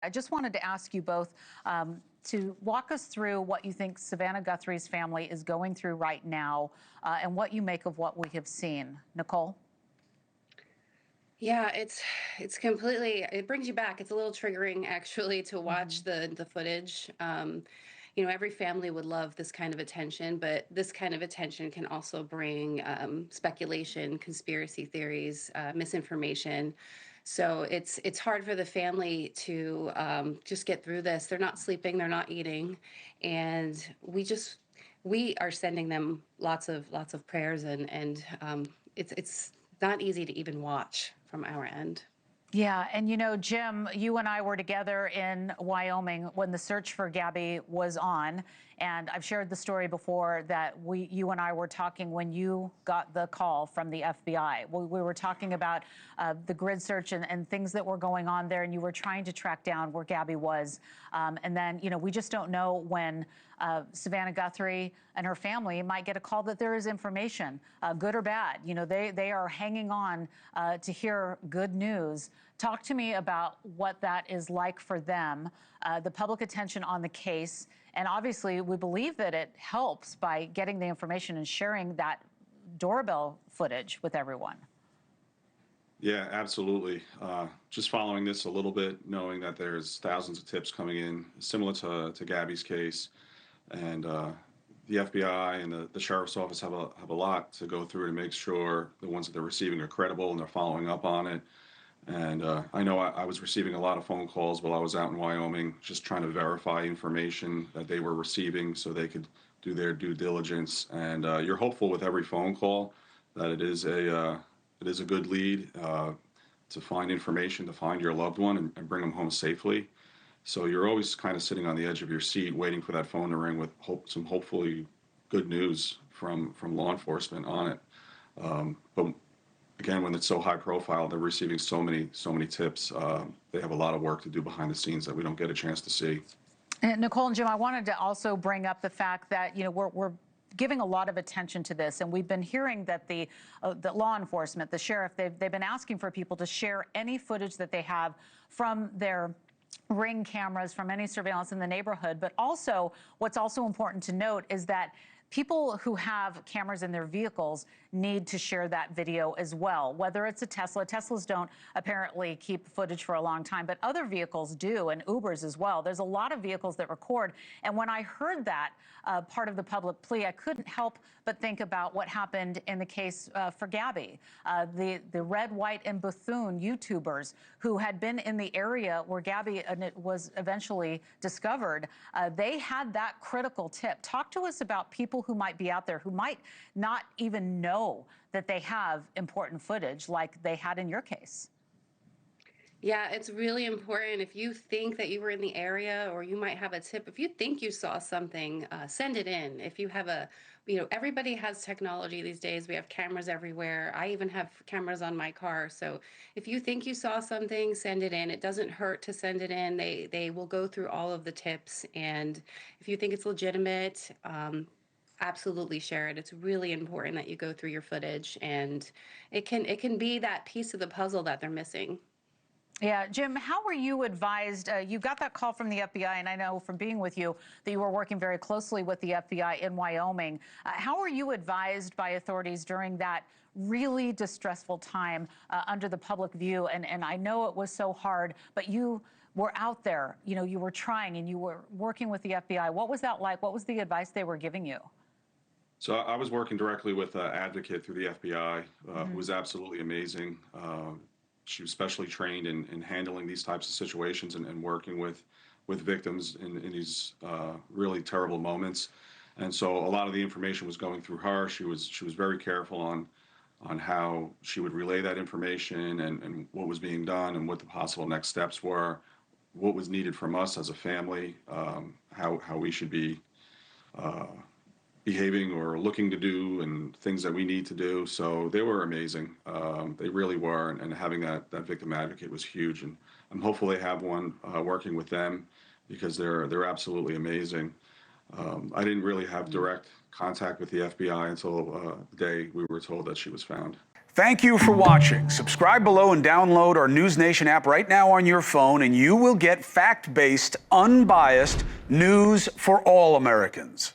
I just wanted to ask you both to walk us through what you think Savannah Guthrie's family is going through right now and what you make of what we have seen. Nichole? Yeah, it's completely, it brings you back. It's a little triggering actually to watch the footage. Every family would love this kind of attention, but this kind of attention can also bring speculation, conspiracy theories, misinformation. So it's hard for the family to just get through this. They're not sleeping, they're not eating, and we are sending them lots of prayers, and it's not easy to even watch from our end. Yeah, and Jim, you and I were together in Wyoming when the search for Gabby was on, and I've shared the story before that you and I were talking when you got the call from the FBI. We were talking about the grid search and things that were going on there, and you were trying to track down where Gabby was. And then, we just don't know when Savannah Guthrie and her family might get a call that there is information, good or bad. They are hanging on to hear good news. Talk to me about what that is like for them, the public attention on the case. And obviously, we believe that it helps by getting the information and sharing that doorbell footage with everyone. Yeah, absolutely. Just following this a little bit, knowing that there's thousands of tips coming in, similar to Gabby's case, and the FBI and the sheriff's office have a lot to go through to make sure the ones that they're receiving are credible and they're following up on it. And I know I was receiving a lot of phone calls while I was out in Wyoming, just trying to verify information that they were receiving so they could do their due diligence. And you're hopeful with every phone call that it is a good lead to find information, to find your loved one and bring them home safely. So you're always kind of sitting on the edge of your seat, waiting for that phone to ring with some hopefully good news from law enforcement on it. But again, when it's so high profile, they're receiving so many tips. They have a lot of work to do behind the scenes that we don't get a chance to see. And Nichole and Jim, I wanted to also bring up the fact that we're giving a lot of attention to this, and we've been hearing that the law enforcement, the sheriff, they've been asking for people to share any footage that they have from their Ring cameras, from any surveillance in the neighborhood. But also, what's also important to note is that people who have cameras in their vehicles need to share that video as well, whether it's a Tesla. Teslas don't apparently keep footage for a long time, but other vehicles do, and Ubers as well. There's a lot of vehicles that record. And when I heard that part of the public plea, I couldn't help but think about what happened in the case for Gabby. The Red, White, and Bethune YouTubers who had been in the area where Gabby was eventually discovered, they had that critical tip. Talk to us about people who might be out there who might not even know that they have important footage like they had in your case. Yeah, it's really important. If you think that you were in the area or you might have a tip, if you think you saw something, send it in. If you have everybody has technology these days. We have cameras everywhere. I even have cameras on my car. So if you think you saw something, send it in. It doesn't hurt to send it in. They will go through all of the tips. And if you think it's legitimate, absolutely share it. It's really important that you go through your footage, and it can be that piece of the puzzle that they're missing. Yeah, Jim, how were you advised? You got that call from the FBI, and I know from being with you that you were working very closely with the FBI in Wyoming. How were you advised by authorities during that really distressful time under the public view? And I know it was so hard, but you were out there, you were trying and you were working with the FBI. What was that like? What was the advice they were giving you? So I was working directly with an advocate through the FBI, who was absolutely amazing. She was specially trained in handling these types of situations and working with victims in these really terrible moments. And so a lot of the information was going through her. She was very careful on how she would relay that information and what was being done and what the possible next steps were, what was needed from us as a family, how we should be behaving or looking to do and things that we need to do. So they were amazing. They really were. And having that victim advocate was huge. And I'm hopeful they have one working with them because they're absolutely amazing. I didn't really have direct contact with the FBI until the day we were told that she was found. Thank you for watching. Subscribe below and download our NewsNation app right now on your phone, and you will get fact-based, unbiased news for all Americans.